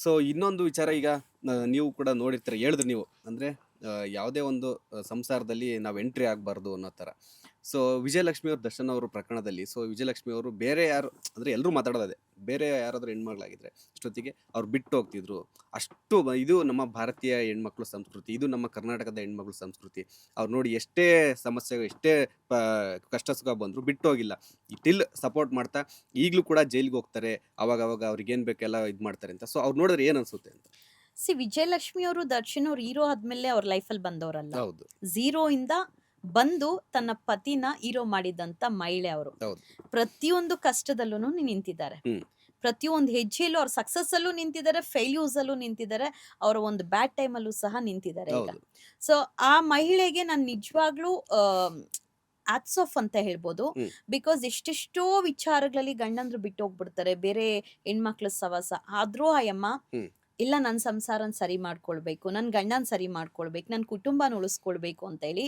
So ಇನ್ನೊಂದು ವಿಚಾರ ಈಗ ನೀವು ಕೂಡ ನೋಡಿರ್ತೀರ ಹೇಳಿದ್ರಿ ನೀವು ಅಂದರೆ ಯಾವುದೇ ಒಂದು ಸಂಸಾರದಲ್ಲಿ ನಾವು ಎಂಟ್ರಿ ಆಗಬಾರ್ದು ಅನ್ನೋ ಥರ. ಸೊ ವಿಜಯಲಕ್ಷ್ಮಿ ಅವ್ರ ದರ್ಶನ್ ಅವರು ಪ್ರಕರಣದಲ್ಲಿ ವಿಜಯಲಕ್ಷ್ಮಿ ಅವರು ಬೇರೆ ಯಾರು ಅಂದರೆ ಎಲ್ಲರೂ ಮಾತಾಡೋದೇ ಬೇರೆ ಯಾರಾದರೂ ಹೆಣ್ಮಗಳಾಗಿದ್ರೆ ಇಷ್ಟೊತ್ತಿಗೆ ಅವ್ರು ಬಿಟ್ಟು ಹೋಗ್ತಿದ್ರು. ಅಷ್ಟು ಇದು ನಮ್ಮ ಭಾರತೀಯ ಹೆಣ್ಮಕ್ಳು ಸಂಸ್ಕೃತಿ, ಇದು ನಮ್ಮ ಕರ್ನಾಟಕದ ಹೆಣ್ಮಕ್ಳು ಸಂಸ್ಕೃತಿ. ಅವ್ರು ನೋಡಿ ಎಷ್ಟೇ ಸಮಸ್ಯೆ ಎಷ್ಟೇ ಕಷ್ಟ ಸುಖ ಬಂದರೂ ಬಿಟ್ಟು ಹೋಗಿಲ್ಲ, ಟಿಲ್ ಸಪೋರ್ಟ್ ಮಾಡ್ತಾ ಈಗಲೂ ಕೂಡ ಜೈಲಿಗೆ ಹೋಗ್ತಾರೆ. ಅವಾಗ ಅವ್ರಿಗೇನು ಬೇಕೆಲ್ಲ ಇದು ಮಾಡ್ತಾರೆ ಅಂತ. ಸೊ ಅವ್ರು ನೋಡಿದ್ರೆ ಏನು ಅನ್ಸುತ್ತೆ ಅಂತ. ವಿಜಯಲಕ್ಷ್ಮಿ ಅವರು ದರ್ಶನ್ ಅವ್ರು ಹೀರೋ ಆದ್ಮೇಲೆ ಅವ್ರ ಲೈಫಲ್ಲಿ ಬಂದವರಲ್ಲ. ಹೌದು ಝೀರೋ ಇಂದ ಬಂದು ತನ್ನ ಪತಿನ ಹೀರೋ ಮಾಡಿದಂತ ಮಹಿಳೆ ಅವರು. ಹೌದು ಪ್ರತಿಯೊಂದು ಕಷ್ಟದಲ್ಲೂ ನಿಂತಿದ್ದಾರೆ. ಹ್ಮ್. ಪ್ರತಿಯೊಂದು ಹೆಜ್ಜೆಯಲ್ಲೂ ಅವ್ರ ಸಕ್ಸಸ್ ಅಲ್ಲೂ ನಿಂತಿದ್ದಾರೆ, ಫೇಲ್ಯೂರ್ಸ್ ಅಲ್ಲೂ ನಿಂತಿದ್ದಾರೆ, ಅವರ ಒಂದು ಬ್ಯಾಡ್ ಟೈಮ್ ಅಲ್ಲೂ ಸಹ ನಿಂತಿದ್ದಾರೆ ಈಗ. ಹೌದು ಸೊ ಆ ಮಹಿಳೆಗೆ ನಾನು ನಿಜವಾಗ್ಲೂ ಆಟ್ಸ್ ಆಫ್ ಅಂತ ಹೇಳ್ಬೋದು. ಹ್ಮ್. ಬಿಕಾಸ್ ಎಷ್ಟೆಷ್ಟೋ ವಿಚಾರಗಳಲ್ಲಿ ಗಂಡಂದ್ರು ಬಿಟ್ಟು ಹೋಗ್ಬಿಡ್ತಾರೆ, ಬೇರೆ ಹೆಣ್ಮಕ್ಳ ಸವಾಸ ಆದ್ರೂ ಆಯಮ್ಮ ಹ್ಮ್. ಇಲ್ಲ ನನ್ನ ಸಂಸಾರನ ಸರಿ ಮಾಡ್ಕೊಳ್ಬೇಕು, ನನ್ನ ಗಂಡನ ಸರಿ ಮಾಡ್ಕೊಳ್ಬೇಕು, ನನ್ನ ಕುಟುಂಬನ ಉಳಿಸ್ಕೊಳ್ಬೇಕು ಅಂತ ಹೇಳಿ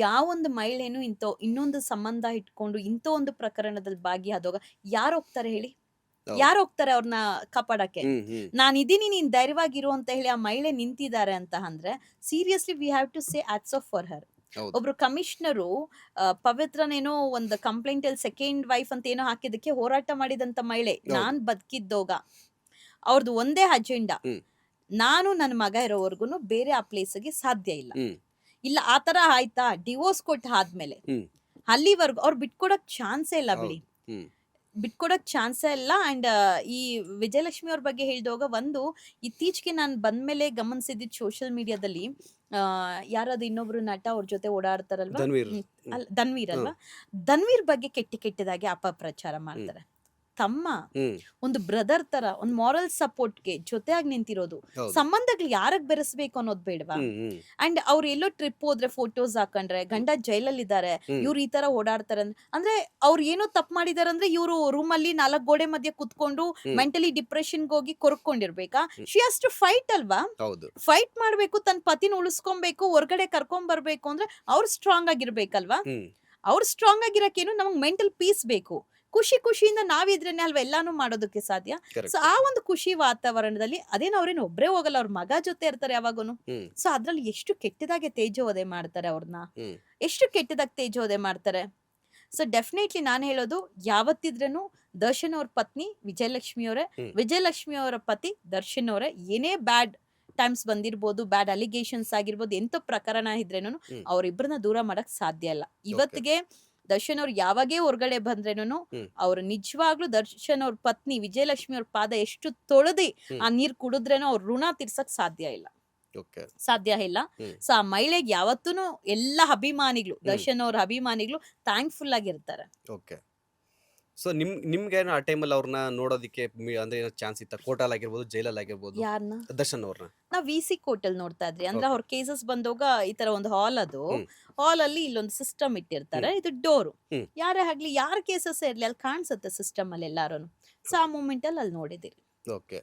ಯಾವೊಂದು ಮಹಿಳೆನೂ ಇನ್ನೊಂದು ಸಂಬಂಧ ಇಟ್ಕೊಂಡು ಇಂಥ ಒಂದು ಪ್ರಕರಣದಲ್ಲಿ ಭಾಗಿಯಾದಾಗ ಯಾರು ಹೋಗ್ತಾರೆ ಹೇಳಿ? ಹೌದು. ಯಾರು ಹೋಗ್ತಾರೆ ಅವ್ರನ್ನ ಕಾಪಾಡಕ್ಕೆ? ಹ್ಮ್ ಹ್ಮ್ ನಾನಿದ್ದೀನಿ, ನೀನ್ ಧೈರ್ಯವಾಗಿರು ಅಂತ ಹೇಳಿ ಆ ಮಹಿಳೆ ನಿಂತಿದ್ದಾರೆ ಅಂತ ಅಂದ್ರೆ seriously we have to say hats off for her. ಹೌದು ಒಬ್ರು ಕಮಿಷನರು ಪವಿತ್ರನೇನೋ ಒಂದು ಕಂಪ್ಲೇಂಟ್ ಅಲ್ಲಿ ಸೆಕೆಂಡ್ ವೈಫ್ ಅಂತ ಏನೋ ಹಾಕಿದಕ್ಕೆ ಹೋರಾಟ ಮಾಡಿದಂತ ಮಹಿಳೆ. ಹೌದು. ನಾನ್ ಬದುಕಿದ್ದೋಗ ಅವ್ರದ್ದು ಒಂದೇ ಅಜೆಂಡಾ, ಹ್ಮ್. ನಾನು ನನ್ನ ಮಗ ಇರೋವರ್ಗುನು ಬೇರೆ ಆ ಪ್ಲೇಸ್ಗೆ ಸಾಧ್ಯ ಇಲ್ಲ. ಹ್ಮ್ ಇಲ್ಲ ಆತರ ಆಯ್ತಾ, ಡಿವೋರ್ಸ್ ಕೊಟ್ಟು ಆದ್ಮೇಲೆ ಹ್ಮ್ ಅಲ್ಲಿವರೆಗೂ ಅವ್ರು ಬಿಟ್ಕೊಡಕ್ ಚಾನ್ಸೇ ಇಲ್ಲ ಹೌದು ಬಿಡಿ, ಹ್ಮ್ ಬಿಟ್ಕೊಡಕ್ ಚಾನ್ಸೇ ಇಲ್ಲ. ಅಂಡ್ ಈ ವಿಜಯಲಕ್ಷ್ಮಿ ಅವ್ರ ಬಗ್ಗೆ ಹೇಳಿದಾಗ ಒಂದು ಇತ್ತೀಚೆಗೆ ನಾನು ಬಂದ್ಮೇಲೆ ಗಮನಿಸಿದ್ದು ಸೋಷಿಯಲ್ ಮೀಡಿಯಾದಲ್ಲಿ ಯಾರಾದ್ರು ಇನ್ನೊಬ್ರು ನಟ ಅವ್ರ ಜೊತೆ ಓಡಾಡ್ತಾರಲ್ವಾ, ಧನ್ವೀರ್. ಅಲ್ಲ ಧನ್ವೀರ್ ಅಲ್ವಾ, ಧನ್ವೀರ್ ಬಗ್ಗೆ ಕೆಟ್ಟದಾಗಿ ಅಪಪ್ರಚಾರ ಮಾಡ್ತಾರೆ. ತಮ್ಮ ಹ್ಮ್ ಒಂದು ಬ್ರದರ್ ತರ ಒಂದು ಮಾರಲ್ ಸಪೋರ್ಟ್ಗೆ ಜೊತೆಯಾಗಿ ನಿಂತಿರೋದು. ಹೌದು ಸಂಬಂಧಗಳು ಯಾರಗ್ ಬೆರೆಸ್ಬೇಕು ಅನ್ನೋದು ಬೇಡವಾ? ಹ್ಮ್ ಹ್ಮ್ ಅಂಡ್ ಅವ್ರು ಎಲ್ಲೋ ಟ್ರಿಪ್ ಹೋದ್ರೆ ಫೋಟೋಸ್ ಹಾಕೊಂಡ್ರೆ ಗಂಡ ಜೈಲಲ್ಲಿ ಇದ್ದಾರೆ, ಹ್ಮ್. ಇವ್ರು ಈ ತರ ಓಡಾಡ್ತಾರೆ ಅಂದ್ರೆ ಅವ್ರು ಏನೋ ತಪ್ಪು ಮಾಡಿದಾರೆ ಅಂದ್ರೆ ಇವ್ರು ರೂಮ್ ಅಲ್ಲಿ 4 ಗೋಡೆ ಮಧ್ಯೆ ಕುತ್ಕೊಂಡು ಹ್ಮ್. ಮೆಂಟಲಿ ಡಿಪ್ರೆಷನ್ಗೆ ಹೋಗಿ ಕೊರ್ಕೊಂಡಿರ್ಬೇಕಾ? ಹ್ಮ್. ಶಿ ಹ್ಯಾಸ್ ಟು ಫೈಟ್ ಅಲ್ವಾ? ಹೌದು ಫೈಟ್ ಮಾಡ್ಬೇಕು, ತನ್ನ ಪತಿನ ಉಳಿಸ್ಕೊಬೇಕು, ಹೊರಗಡೆ ಕರ್ಕೊಂಡ್ ಬರ್ಬೇಕು ಅಂದ್ರೆ ಅವ್ರು ಸ್ಟ್ರಾಂಗ್ ಆಗಿರ್ಬೇಕಲ್ವಾ? ಹ್ಮ್ ಅವ್ರು ಸ್ಟ್ರಾಂಗ್ ಆಗಿರಕ್ಕೇನು ನಮಗ್ ಮೆಂಟಲ್ ಪೀಸ್ ಬೇಕು. ಖುಷಿಯಿಂದ ನಾವಿದ್ರೇನೆ ಅಲ್ವಾ ಎಲ್ಲಾನು ಮಾಡೋದಕ್ಕೆ ಸಾಧ್ಯ. ಕರೆಕ್ಟ್ ಸೊ ಆ ಒಂದು ಖುಷಿ ವಾತಾವರಣದಲ್ಲಿ ಅದೇನು ಅವ್ರೇನು ಒಬ್ರೇ ಹೋಗಲ್ಲ, ಅವ್ರ ಮಗ ಜೊತೆ ಇರ್ತಾರೆ ಯಾವಾಗೂನು. ಹ್ಮ್ ಸೊ ಅದ್ರಲ್ಲಿ ಎಷ್ಟು ಕೆಟ್ಟದಾಗೆ ತೇಜೋವಧೆ ಮಾಡ್ತಾರೆ ಅವ್ರನ್ನ, ಹ್ಮ್ ಎಷ್ಟು ಕೆಟ್ಟದಾಗಿ ತೇಜೋವಧೆ ಮಾಡ್ತಾರೆ. ಸೊ ಡೆಫಿನೆಟ್ಲಿ ನಾನು ಹೇಳೋದು, ಯಾವತ್ತಿದ್ರೇನು ದರ್ಶನ್ ಅವ್ರ ಪತ್ನಿ ವಿಜಯಲಕ್ಷ್ಮಿ ಅವರೇ, ಹ್ಮ್. ವಿಜಯಲಕ್ಷ್ಮಿ ಅವರ ಪತಿ ದರ್ಶನ್ ಅವರೇ. ಏನೇ ಬ್ಯಾಡ್ ಟೈಮ್ಸ್ ಬಂದಿರ್ಬೋದು, ಬ್ಯಾಡ್ ಅಲಿಗೇಷನ್ಸ್ ಆಗಿರ್ಬೋದು, ಎಂತ ಪ್ರಕರಣ ಇದ್ರೇನು ಹ್ಮ್. ಅವ್ರಿಬ್ರನ್ನ ದೂರ ಮಾಡಕ್ ಸಾಧ್ಯ ಇಲ್ಲ. ಇವತ್ತಿಗೆ ದರ್ಶನ್ ಅವ್ರು ಯಾವಾಗೇ ಹೊರಗಡೆ ಬಂದ್ರೇನು ಹ್ಮ್. ಅವ್ರು ನಿಜವಾಗ್ಲೂ ದರ್ಶನ್ ಅವ್ರ ಪತ್ನಿ ವಿಜಯಲಕ್ಷ್ಮಿ ಅವ್ರ ಪಾದ ಎಷ್ಟು ತೊಳೆದಿ ಹ್ಮ್. ಆ ನೀರ್ ಕುಡಿದ್ರೇನೋ ಅವ್ರ ಋಣ ತೀರ್ಸಕ್ ಸಾಧ್ಯ ಇಲ್ಲ. ಹ್ಮ್. ಸೊ ಆ ಮಹಿಳೆಗೆ ಯಾವತ್ತೂ ಎಲ್ಲ ಅಭಿಮಾನಿಗಳು, ದರ್ಶನ್ ಅವ್ರ ಅಭಿಮಾನಿಗಳು ಥ್ಯಾಂಕ್ಫುಲ್ ಆಗಿರ್ತಾರೆ. ಓಕೆ. ಸೊ ನಿಮ್ಗೇನು ಆ ಟೈಮಲ್ಲಿ ಅವ್ರನ್ನ ನೋಡೋದಕ್ಕೆ ಅಂದ್ರೆ ಏನೋ ಚಾನ್ಸ್ ಇತ್ತ? ಕೋರ್ಟಲ್ಲಿ ಆಗಿರ್ಬೋದು, ಜೈಲಲ್ಲಿ ಆಗಿರ್ಬೋದು, ಯಾರನ್ನ ದರ್ಶನ್ ಅವ್ರನ್ನ? ನಾವ್ VC ಕೋರ್ಟ್ ಅಲ್ಲಿ ನೋಡ್ತಾ ಇದ್ರಿ ಅಂದ್ರೆ Okay. ಅವ್ರ ಕೇಸಸ್ ಬಂದಾಗ ಈ ತರ ಒಂದು ಹಾಲ್, ಅದು ಹ್ಮ್. ಹಾಲ್ ಅಲ್ಲಿ ಇಲ್ಲೊಂದು ಸಿಸ್ಟಮ್ ಇಟ್ಟಿರ್ತಾರೆ, ಇದು ಡೋರು. ಹ್ಮ್. ಯಾರೇ ಆಗ್ಲಿ, ಯಾರ ಕೇಸಸ್ ಇರ್ಲಿ ಅಲ್ಲಿ ಕಾಣಿಸುತ್ತೆ ಸಿಸ್ಟಮ್ ಅಲ್ಲಿ ಎಲ್ಲಾರು. ಸೊ ಆ ಮೂಮೆಂಟ್ ಅಲ್ಲಿ ನೋಡಿದಿರಿ. ಓಕೆ.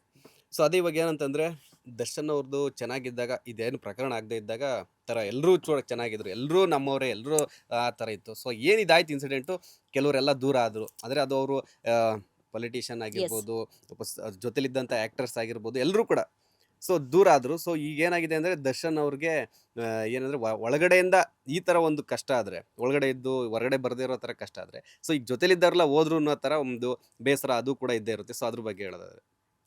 ಸೊ ಅದೇ ಇವಾಗ ಏನಂತಂದ್ರೆ ದರ್ಶನ್ ಅವ್ರದ್ದು ಚೆನ್ನಾಗಿದ್ದಾಗ, ಇದೇನು ಪ್ರಕರಣ ಆಗದೆ ಇದ್ದಾಗ ಥರ ಎಲ್ಲರೂ ಚೆನ್ನಾಗಿದ್ರು, ಎಲ್ಲರೂ ನಮ್ಮವರೇ, ಎಲ್ಲರೂ ಆ ಥರ ಇತ್ತು. ಸೊ ಏನಿದಾಯ್ತು ಇನ್ಸಿಡೆಂಟು, ಕೆಲವರೆಲ್ಲ ದೂರ ಆದರು. ಅಂದರೆ ಅದು ಅವರು ಪೊಲಿಟಿಷಿಯನ್ ಆಗಿರ್ಬೋದು, ಜೊತೆಲಿದ್ದಂಥ ಆ್ಯಕ್ಟರ್ಸ್ ಆಗಿರ್ಬೋದು, ಎಲ್ಲರೂ ಕೂಡ ಸೊ ದೂರ ಆದರು. ಸೊ ಈಗ ಏನಾಗಿದೆ ಅಂದರೆ ದರ್ಶನ್ ಅವ್ರಿಗೆ ಏನಂದರೆ ಒಳಗಡೆಯಿಂದ ಈ ಥರ ಒಂದು ಕಷ್ಟ ಆದರೆ, ಒಳಗಡೆ ಇದ್ದು ಹೊರಗಡೆ ಬರದೇ ಇರೋ ಥರ ಕಷ್ಟ ಆದರೆ, ಸೊ ಈಗ ಜೊತೆಲಿದ್ದಾರಲ್ಲ ಹೋದ್ರು ಅನ್ನೋ ಥರ ಒಂದು ಬೇಸರ ಅದು ಕೂಡ ಇದ್ದೇ ಇರುತ್ತೆ. ಸೊ ಅದ್ರ ಬಗ್ಗೆ ಹೇಳೋದಾದ್ರೆ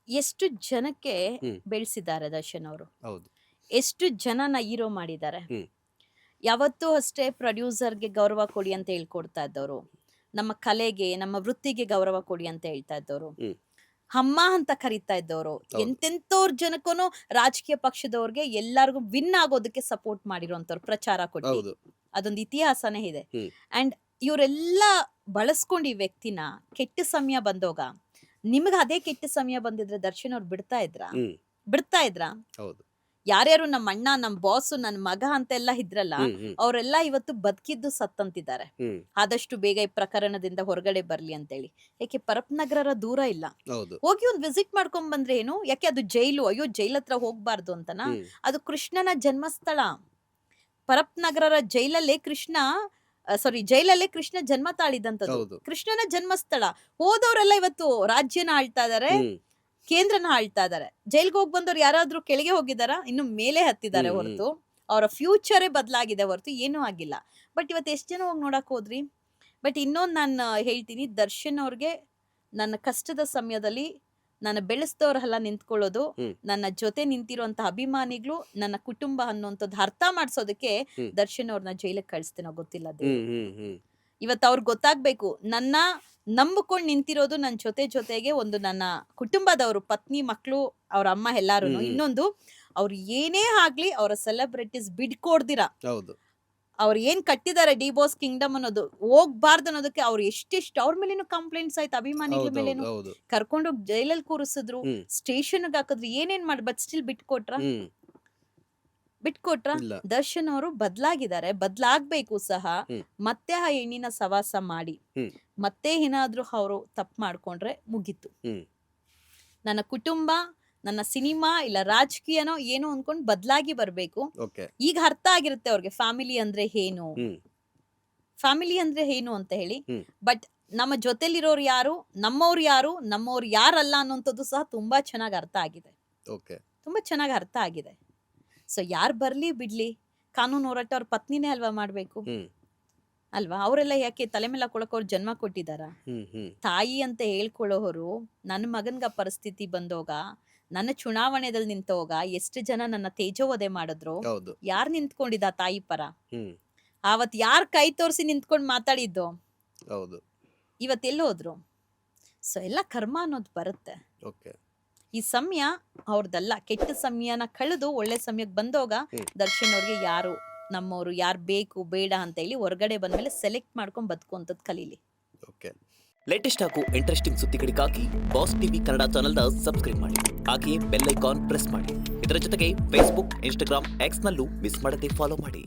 ಎಷ್ಟು ಜನಕ್ಕೆ ಹ್ಮ್. ಬೆಳೆಸಿದ್ದಾರೆ ದರ್ಶನ್ ಅವರು, ಹೌದು ಎಷ್ಟು ಜನನ ಹೀರೋ ಮಾಡಿದ್ದಾರೆ. ಹ್ಮ್. ಯಾವತ್ತೂ ಅಷ್ಟೇ ಪ್ರೊಡ್ಯೂಸರ್ಗೆ ಗೌರವ ಕೊಡಿ ಅಂತ ಹೇಳ್ಕೊಡ್ತಾ ಇದ್ದವರು, ನಮ್ಮ ಕಲೆಗೆ ನಮ್ಮ ವೃತ್ತಿಗೆ ಗೌರವ ಕೊಡಿ ಅಂತ ಹೇಳ್ತಾ ಇದ್ದವರು, ಹ್ಮ್. ಅಮ್ಮ ಅಂತ ಕರೀತಾ ಇದ್ದವರು, ಹೌದು. ಎಂತೆಂತವ್ರ ಜನಕ್ಕೂ ರಾಜಕೀಯ ಪಕ್ಷದವ್ರಿಗೆ ಎಲ್ಲರಿಗೂ ವಿನ್ ಆಗೋದಕ್ಕೆ ಸಪೋರ್ಟ್ ಮಾಡಿರೋಂಥವ್ರು, ಪ್ರಚಾರ ಕೊಟ್ಟು. ಹೌದು ಅದೊಂದು ಇತಿಹಾಸನೇ ಇದೆ. ಹ್ಮ್. ಅಂಡ್ ಇವರೆಲ್ಲ ಬಳಸ್ಕೊಂಡು ಈ ವ್ಯಕ್ತಿನ ಕೆಟ್ಟ ಸಮಯ ಬಂದೋಗ, ನಿಮ್ಗೆ ಅದೇ ಕೆಟ್ಟ ಸಮಯ ಬಂದಿದ್ರೆ ದರ್ಶನ್ ಅವ್ರು ಬಿಡ್ತಾ ಇದ್ರಾ? ಹೌದು ಯಾರ್ಯಾರು ನಮ್ಮ ಅಣ್ಣ, ನಮ್ಮ ಬಾಸು, ನನ್ನ ಮಗ ಅಂತೆಲ್ಲ ಇದ್ರಲ್ಲ, ಹ್ಮ್ ಹ್ಮ್ ಅವರೆಲ್ಲ ಇವತ್ತು ಬದುಕಿದ್ದು ಸತ್ತಂತಿದ್ದಾರೆ. ಹ್ಮ್ ಆದಷ್ಟು ಬೇಗ ಈ ಪ್ರಕರಣದಿಂದ ಹೊರಗಡೆ ಬರ್ಲಿ ಅಂತೇಳಿ. ಯಾಕೆ ಪರಪ್ ನಗರ ದೂರ ಇಲ್ಲ, ಹೌದು ಹೋಗಿ ಒಂದು ವಿಸಿಟ್ ಮಾಡ್ಕೊಂಡ್ ಬಂದ್ರೆ ಏನು? ಯಾಕೆ ಅದು ಜೈಲು? ಅಯ್ಯೋ ಜೈಲ್ ಹತ್ರ ಹೋಗ್ಬಾರ್ದು ಅಂತನಾ? ಹ್ಮ್ ಅದು ಕೃಷ್ಣನ ಜನ್ಮಸ್ಥಳ. ಪರಪ್ ನಗರ ಜೈಲಲ್ಲೇ ಕೃಷ್ಣ ಜನ್ಮ ತಾಳಿದಂತದ್ದು, ಹೌದು ಕೃಷ್ಣನ ಜನ್ಮಸ್ಥಳ. ಹೋದವರೆಲ್ಲ ಇವತ್ತು ರಾಜ್ಯನ ಆಳ್ತಾ ಇದಾರೆ, ಹ್ಮ್ ಕೇಂದ್ರನ ಆಳ್ತಾ ಇದಾರೆ. ಜೈಲ್ಗೆ ಹೋಗಿ ಬಂದವ್ರು ಯಾರಾದ್ರೂ ಕೆಳಗೆ ಹೋಗಿದಾರಾ? ಇನ್ನು ಮೇಲೆ ಹತ್ತಿದ್ದಾರೆ ಹ್ಮ್, ಹೊರತು ಅವರ ಫ್ಯೂಚರೇ ಬದಲಾಗಿದೆ ಹೊರತು ಏನೂ ಆಗಿಲ್ಲ. ಬಟ್ ಇವತ್ತು ಎಷ್ಟು ಜನ ಹೋಗಿ ನೋಡಕ್ ಹೋದ್ರಿ? ಬಟ್ ಇನ್ನೊಂದು ನಾನು ಹೇಳ್ತೀನಿ, ದರ್ಶನ್ ಅವ್ರಿಗೆ ನನ್ನ ಕಷ್ಟದ ಸಮಯದಲ್ಲಿ ನನ್ನ ಬೆಳೆಸ್ದವ್ರೆಲ್ಲ ನಿಂತ್ಕೊಳ್ಳೋದು, ಹ್ಮ್. ನನ್ನ ಜೊತೆ ನಿಂತಿರುವಂತ ಅಭಿಮಾನಿಗಳು, ನನ್ನ ಕುಟುಂಬ ಅನ್ನುವಂಥದ್ದು ಅರ್ಥ ಮಾಡ್ಸೋದಕ್ಕೆ ಹ್ಮ್. ದರ್ಶನ್ ಅವ್ರನ್ನ ಜೈಲಿಗೆ ಕಳಿಸ್ತೀನೋ ಗೊತ್ತಿಲ್ಲ ದೇವ್ರು. ಹ್ಮ್ ಹ್ಮ್ ಹ್ಮ್ ಇವತ್ತು ಅವ್ರಿಗೆ ಗೊತ್ತಾಗ್ಬೇಕು, ನನ್ನ ನಂಬಿಕೊಂಡು ನಿಂತಿರೋದು ನನ್ನ ಜೊತೆಗೆ ಒಂದು ನನ್ನ ಕುಟುಂಬದವರು, ಪತ್ನಿ, ಮಕ್ಕಳು, ಅವ್ರ ಅಮ್ಮ ಎಲ್ಲಾರು. ಹ್ಮ್, ಹ್ಮ್. ಇನ್ನೊಂದು, ಅವ್ರು ಏನೇ ಆಗ್ಲಿ ಅವರ ಸೆಲೆಬ್ರಿಟೀಸ್ ಬಿಡ್ಕೊಡ್ದಿರ ಹೌದು. ಅವ್ರು ಏನ್ ಕಟ್ಟಿದ್ದಾರೆ ಡಿ ಬಾಸ್ ಕಿಂಗ್ಡಮ್ ಅನ್ನೋದು ಹೋಗ್ಬಾರ್ದು ಅನ್ನೋದಕ್ಕೆ ಅವ್ರು ಎಷ್ಟೆಷ್ಟು ಅವ್ರ ಮೇಲೇನು ಕಂಪ್ಲೇಂಟ್ಸ್ ಆಯ್ತು, ಅಭಿಮಾನಿಗಳ ಹೌದು, ಮೇಲೇನು. ಹೌದು. ಕರ್ಕೊಂಡೋಗಿ ಜೈಲಲ್ಲಿ ಕೂರಿಸಿದ್ರು, ಹ್ಮ್. ಸ್ಟೇಷನ್ಗೆ ಹಾಕಿದ್ರು, ಏನೇನ್ ಮಾಡಿ, ಬಟ್ ಸ್ಟಿಲ್ ಬಿಟ್ಕೊಟ್ರ? ಹ್ಮ್. ಇಲ್ಲ. ದರ್ಶನ್ ಅವರು ಬದ್ಲಾಗಿದ್ದಾರೆ, ಬದ್ಲಾಗ್ಬೇಕು ಸಹ. ಹ್ಮ್. ಮತ್ತೆ ಆ ಹೆಣ್ಣಿನ ಸವಾಸ ಮಾಡಿ ಹ್ಮ್. ಮತ್ತೆ ಏನಾದ್ರೂ ಅವರು ತಪ್ಪು ಮಾಡ್ಕೊಂಡ್ರೆ ಮುಗೀತು. ಹ್ಮ್. ನನ್ನ ಕುಟುಂಬ, ನನ್ನ ಸಿನಿಮಾ ಇಲ್ಲ ರಾಜಕೀಯನೋ ಏನೋ ಅನ್ಕೊಂಡು ಬದ್ಲಾಗಿ ಬರ್ಬೇಕು. ಓಕೆ. ಈಗ ಅರ್ಥ ಆಗಿರುತ್ತೆ ಅವ್ರಿಗೆ ಫ್ಯಾಮಿಲಿ ಅಂದ್ರೆ ಏನು, ಹ್ಮ್. ಫ್ಯಾಮಿಲಿ ಅಂದ್ರೆ ಏನು ಅಂತ ಹೇಳಿ. ಹ್ಮ್. ಬಟ್ ನಮ್ಮ ಜೊತೆಲಿರೋರು ಯಾರು, ನಮ್ಮವ್ರು ಯಾರು, ನಮ್ಮವ್ರು ಯಾರಲ್ಲ ಅನ್ನೋಂಥದ್ದು ಸಹ ತುಂಬಾ ಚೆನ್ನಾಗಿ ಅರ್ಥ ಆಗಿದೆ. ಓಕೆ. ತುಂಬಾ ಚೆನ್ನಾಗಿ ಅರ್ಥ ಆಗಿದೆ. ಸೊ ಯಾರು ಬರ್ಲಿ ಬಿಡ್ಲಿ, ಕಾನೂನು ಹೋರಾಟ ಅವ್ರ ಪತ್ನಿನೇ ಅಲ್ವಾ ಮಾಡ್ಬೇಕು ಹ್ಮ್. ಅಲ್ವಾ? ಅವರೆಲ್ಲ ಯಾಕೆ ತಲೆ ಮೇಲೆ ಹಾಕೊಳಕ್ ಅವ್ರು ಜನ್ಮ ಕೊಟ್ಟಿದಾರ? ಹ್ಮ್. ಹ್ಮ್. ತಾಯಿ ಅಂತ ಹೇಳ್ಕೊಳ್ಳೋರು ನನ್ನ ಮಗನ್ಗ ಪರಿಸ್ಥಿತಿ ಬಂದೋಗ, ನನ್ನ ಚುನಾವಣೆದಲ್ಲಿ ನಿಂತೋಗ ಎಷ್ಟು ಜನ ನನ್ನ ತೇಜೋವಧೆ ಮಾಡಿದ್ರು? ಹೌದು. ಯಾರು ನಿಂತ್ಕೊಂಡಿದ್ದ ತಾಯಿ ಪರ? ಹ್ಮ್. ಆವತ್ ಯಾರ್ ಕೈ ತೋರಿಸಿ ನಿಂತ್ಕೊಂಡು ಮಾತಾಡಿದ್ದು? ಹೌದು. ಇವತ್ತೆಲ್ಲ ಹೋದ್ರು? ಸೊ ಎಲ್ಲ ಕರ್ಮ ಅನ್ನೋದು ಬರುತ್ತೆ. ಓಕೆ. ಈ ಸಮಯ ಅವ್ರದ್ದಲ್ಲ, ಕೆಟ್ಟ ಸಮಯನ ಕಳೆದು ಒಳ್ಳೆ ಸಮಯಕ್ಕೆ ಬಂದೋಗ ಹ್ಮ್. ದರ್ಶನ್ ಅವ್ರಿಗೆ ಯಾರು ನಮ್ಮವ್ರು, ಯಾರು ಬೇಕು ಬೇಡ ಅಂತ ಹೇಳಿ ಹೊರಗಡೆ ಬಂದ್ಮೇಲೆ ಸೆಲೆಕ್ಟ್ ಮಾಡ್ಕೊಂಡ್ ಬದುಕುವಂಥದ್ದು ಕಲೀಲಿ. ಓಕೆ. ಲೇಟೆಸ್ಟ್ ಹಾಗೂ ಇಂಟ್ರೆಸ್ಟಿಂಗ್ ಸುದ್ದಿಗಳಿಗಾಗಿ ಬಾಸ್ ಟಿವಿ ಕನ್ನಡ ಚಾನೆಲ್ನ ಸಬ್ಸ್ಕ್ರೈಬ್ ಮಾಡಿ. ಹಾಗೆಯೇ ಬೆಲ್ ಐಕಾನ್ ಪ್ರೆಸ್ ಮಾಡಿ. ಇದರ ಜೊತೆಗೆ ಫೇಸ್ಬುಕ್, ಇನ್ಸ್ಟಾಗ್ರಾಮ್, ಎಕ್ಸ್ನಲ್ಲೂ ಮಿಸ್ ಮಾಡದೆ ಫಾಲೋ ಮಾಡಿ.